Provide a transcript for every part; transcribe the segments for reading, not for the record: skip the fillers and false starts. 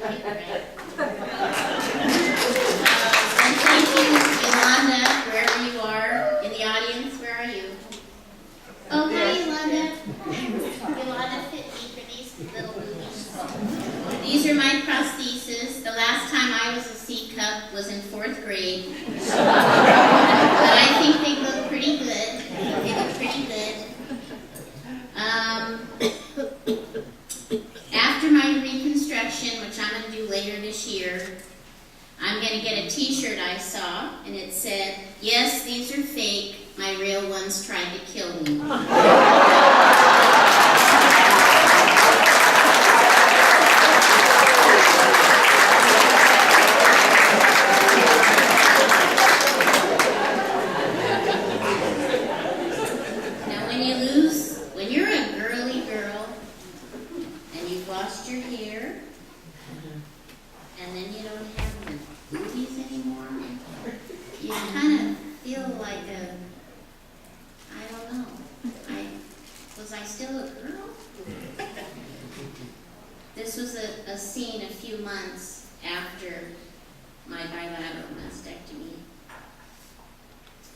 cute, right? And thank you, Yolanda, wherever you are in the audience. Where are you? Oh, hi, Yolanda. Yolanda fit me for these little boobies. These are my prostheses. The last time I was a C cup was in 4th grade. But I think they look pretty good. They look pretty good. After my reconstruction, which I'm going to do later this year, I'm going to get a t-shirt I saw, and it said, "Yes, these are fake. My real ones tried to kill me." Now, when you're a girly girl, and you've lost your hair, and then you don't have the boobies anymore, you kind of feel like I don't know, was I still a girl? This was a scene a few months after my bilateral mastectomy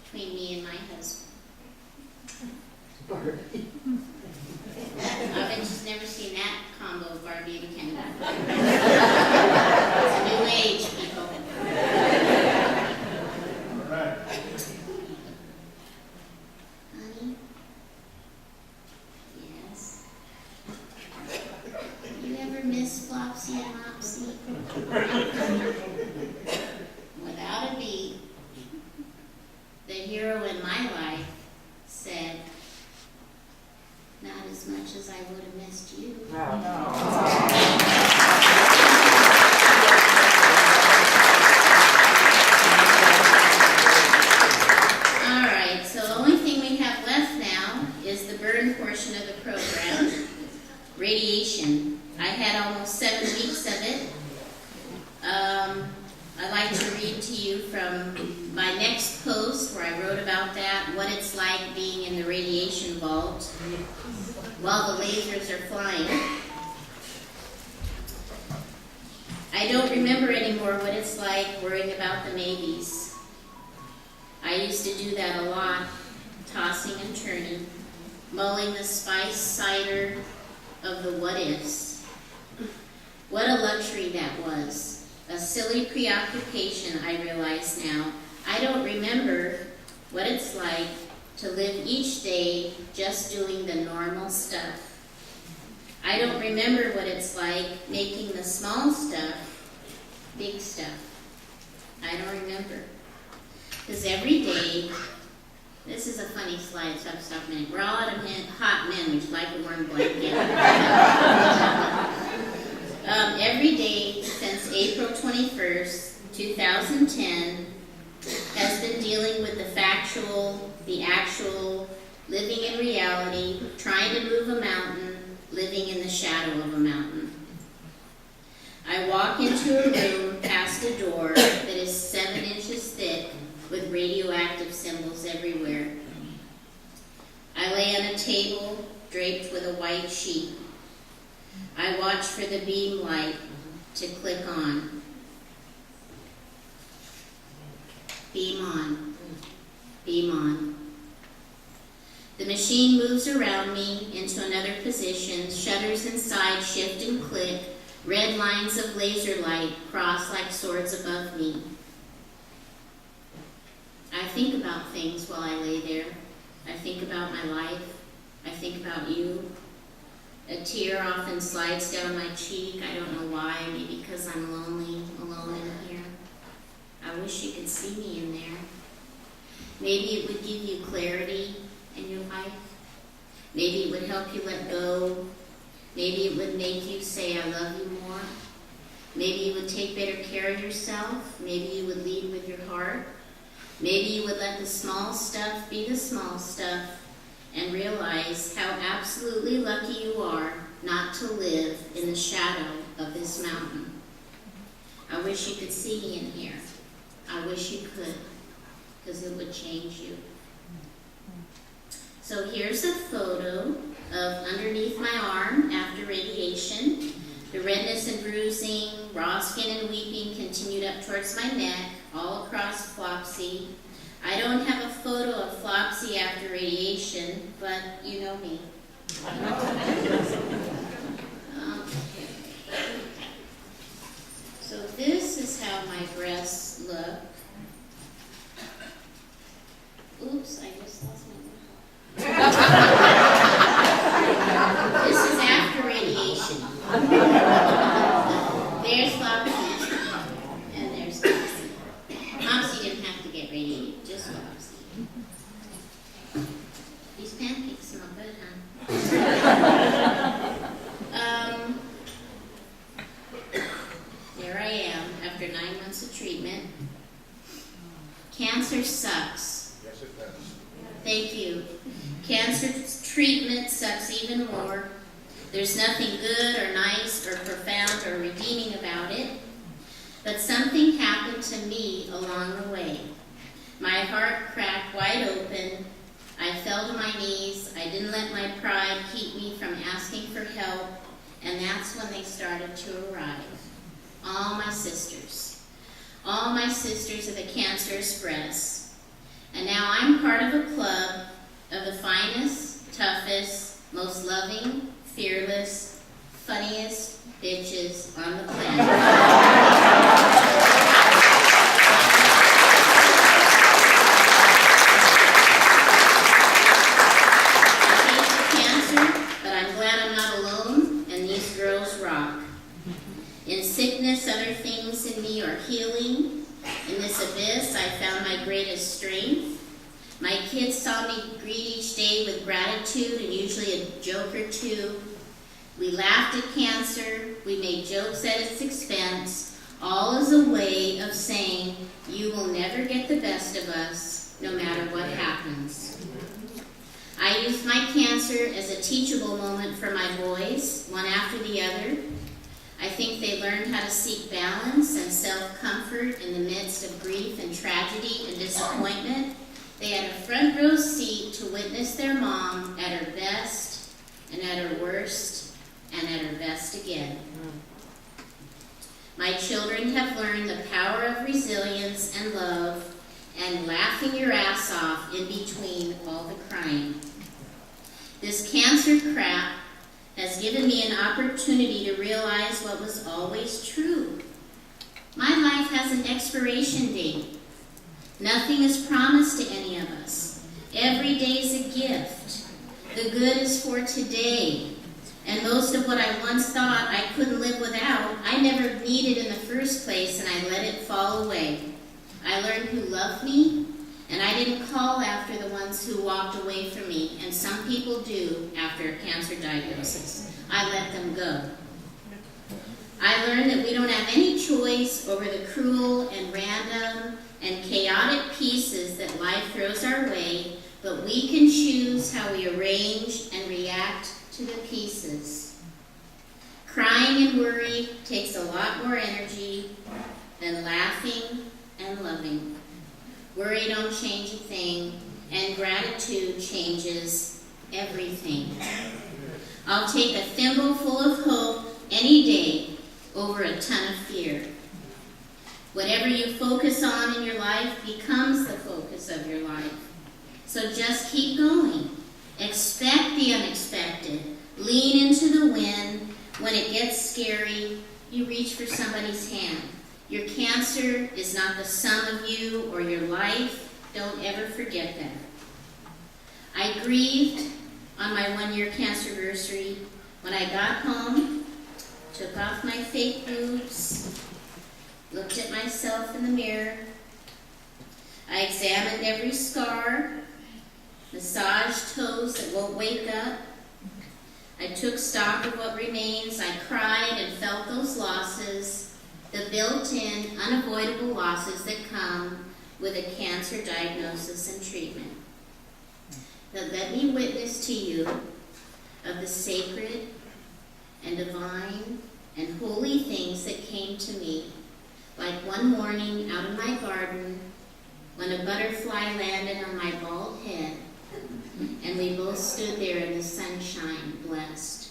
between me and my husband. I've just never seen that combo of Barbie and Ken. It's a new age, people. All right. Honey? Yes? You ever miss Flopsy and Mopsy? Without a beat, the hero in my life said, "Not as much as I would have missed you." All right, so the only thing we have left now is the burn portion of the program, radiation. I had almost 7 weeks of it. I'd like to read to you from my next post where I wrote about that, what it's like being in the radiation vault while the lasers are flying. I don't remember anymore what it's like worrying about the maybes. I used to do that a lot, tossing and turning, mulling the spice cider of the what-ifs. What a luxury that was. A silly preoccupation, I realize now. I don't remember what it's like to live each day just doing the normal stuff. I don't remember what it's like making the small stuff big stuff. I don't remember. Because every day, this is a funny slide, so stop a minute. We're all out of hot men, which like a warm blanket. Every day since April 21st, 2010, has been dealing with the actual, living in reality, trying to move a mountain, living in the shadow of a mountain. I walk into a room past a door that is 7 inches thick with radioactive symbols everywhere. I lay on a table draped with a white sheet. I watch for the beam light to click on. Beam on. Beam on. The machine moves around me into another position. Shutters inside shift and click. Red lines of laser light cross like swords above me. I think about things while I lay there. I think about my life. I think about you. A tear often slides down my cheek. I don't know why. Maybe because I'm lonely, alone in here. I wish you could see me in there. Maybe it would give you clarity in your life. Maybe it would help you let go. Maybe it would make you say, I love you more. Maybe you would take better care of yourself. Maybe you would lead with your heart. Maybe you would let the small stuff be the small stuff and realize how absolutely lucky you are not to live in the shadow of this mountain. I wish you could see me in here. I wish you could, because it would change you. So here's a photo of underneath my arm after radiation. The redness and bruising, raw skin and weeping continued up towards my neck, all across Flopsy. I don't have a photo of Flopsy after radiation, but you know me. Okay. So this is how my breasts look. Oops, I just lost my This is after radiation. There's Flopsy, and there's Flopsy. Flopsy didn't have to get radiated, just Flopsy. These pancakes smell good, huh? There I am, after 9 months of treatment. Cancer sucks. Yes, it does. Thank you. Cancer treatment sucks even more. There's nothing good or nice or profound or redeeming about it. But something happened to me along the way. My heart cracked wide open. I fell to my knees. I didn't let my pride keep me from asking for help. And that's when they started to arrive. All my sisters. All my sisters of the Cancerous Breast. And now I'm part of a club of the finest, toughest, most loving, fearless, funniest bitches on the planet. I hate the cancer, but I'm glad I'm not alone, and these girls rock. In sickness, other things in me are healing. In this abyss, I found my greatest strength. My kids saw me greet each day with gratitude and usually a joke or two. We laughed at cancer. We made jokes at its expense, all as a way of saying, you will never get the best of us, no matter what happens. I used my cancer as a teachable moment for my boys, one after the other. I think they learned how to seek balance and self-comfort in the midst of grief and tragedy and disappointment. They had a front row seat to witness their mom at her best and at her worst and at her best again. My children have learned the power of resilience and love and laughing your ass off in between all the crying. This cancer crap has given me an opportunity to realize what was always true. My life has an expiration date. Nothing is promised to any of us. Every day is a gift. The good is for today. And most of what I once thought I couldn't live without, I never needed in the first place, and I let it fall away. I learned who loved me, and I didn't call after the ones who walked away from me, and some people do after a cancer diagnosis. I let them go. I learned that we don't have any choice over the cruel and random and chaotic pieces that life throws our way, but we can choose how we arrange and react to the pieces. Crying and worry takes a lot more energy than laughing and loving. Worry don't change a thing, and gratitude changes everything. I'll take a thimble full of hope any day over a ton of fear. Whatever you focus on in your life becomes the focus of your life. So just keep going. Expect the unexpected. Lean into the wind. When it gets scary, you reach for somebody's hand. Your cancer is not the sum of you or your life. Don't ever forget that. I grieved on my 1-year cancerversary. When I got home, took off my fake boobs, looked at myself in the mirror. I examined every scar, massaged toes that won't wake up. I took stock of what remains. I cried and felt those losses, the built-in, unavoidable losses that come with a cancer diagnosis and treatment. But let me witness to you of the sacred and divine and holy things that came to me, like one morning out in my garden when a butterfly landed on my bald head and we both stood there in the sunshine, blessed.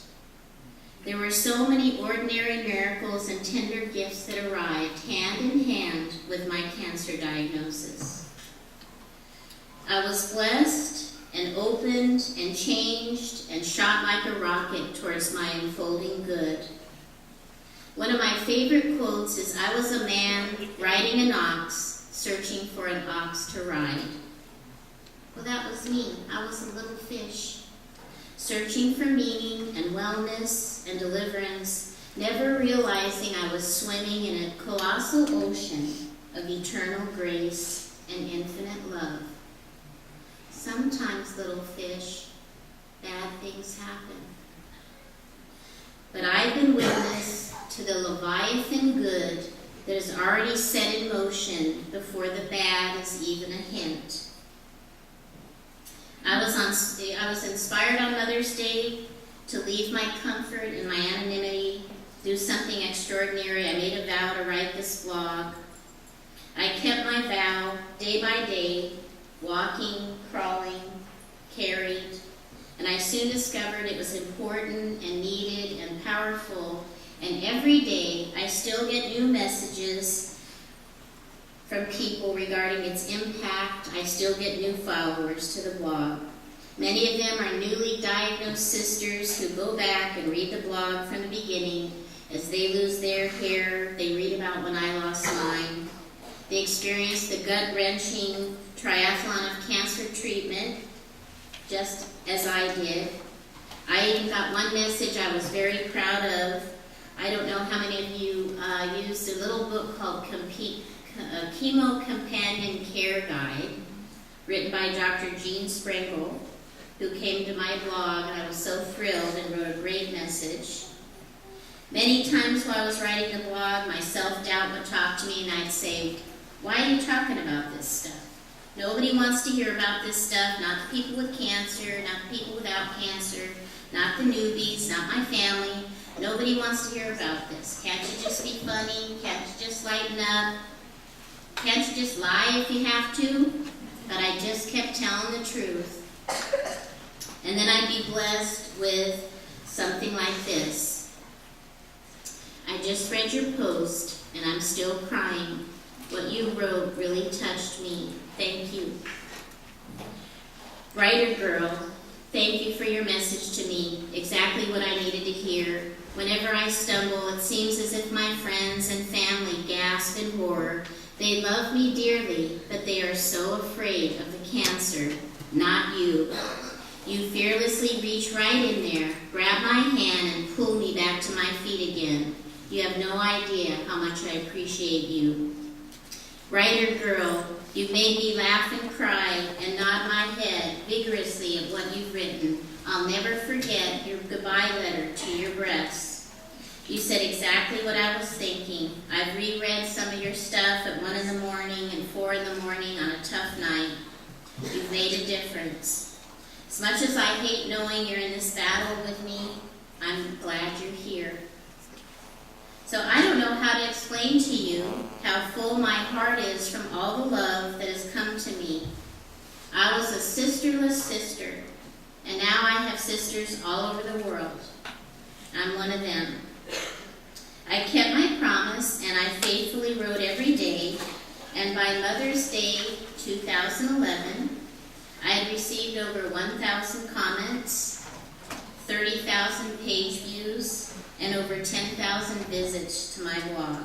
There were so many ordinary miracles and tender gifts that arrived hand in hand with my cancer diagnosis. I was blessed and opened and changed and shot like a rocket towards my unfolding good. One of my favorite quotes is, "I was a man riding an ox, searching for an ox to ride." Well, that was me. I was a little fish, searching for meaning and wellness and deliverance, never realizing I was swimming in a colossal ocean of eternal grace and infinite love. Sometimes, little fish, bad things happen. But I've been witness to the Leviathan good that is already set in motion before the bad is even a hint. I was inspired on Mother's Day to leave my comfort and my anonymity, do something extraordinary. I made a vow to write this blog. I kept my vow day by day, walking, crawling, carried, and I soon discovered it was important and needed and powerful, and every day I still get new messages from people regarding its impact. I still get new followers to the blog. Many of them are newly diagnosed sisters who go back and read the blog from the beginning. As they lose their hair, they read about when I lost mine. They experience the gut-wrenching triathlon of cancer treatment, just as I did. I even got one message I was very proud of. I don't know how many of you used a little book called Chemo Companion Care Guide, written by Dr. Jean Sprengel, who came to my blog, and I was so thrilled and wrote a great message. Many times while I was writing the blog, my self-doubt would talk to me, and I'd say, "Why are you talking about this stuff? Nobody wants to hear about this stuff, not the people with cancer, not the people without cancer, not the newbies, not my family. Nobody wants to hear about this. Can't you just be funny? Can't you just lighten up? Can't you just lie if you have to?" But I just kept telling the truth. And then I'd be blessed with something like this. "I just read your post, and I'm still crying. What you wrote really touched me. Thank you." Writer girl, thank you for your message to me. Exactly what I needed to hear. Whenever I stumble, it seems as if my friends and family gasp in horror. They love me dearly, but they are so afraid of the cancer, not you. You fearlessly reach right in there, grab my hand, and pull me back to my feet again. You have no idea how much I appreciate you. Writer girl, you've made me laugh and cry and nod my head vigorously at what you've written. I'll never forget your goodbye letter to your breasts. You said exactly what I was thinking. I've reread some of your stuff at 1 in the morning and 4 in the morning on a tough night. You've made a difference. As much as I hate knowing you're in this battle with me, I'm glad you're here. So I don't know how to explain to you how full my heart is from all the love that has come to me. I was a sisterless sister, and now I have sisters all over the world. I'm one of them. I kept my promise, and I faithfully wrote every day, and by Mother's Day 2011, I had received over 1,000 comments, 30,000 page views, and over 10,000 visits to my blog.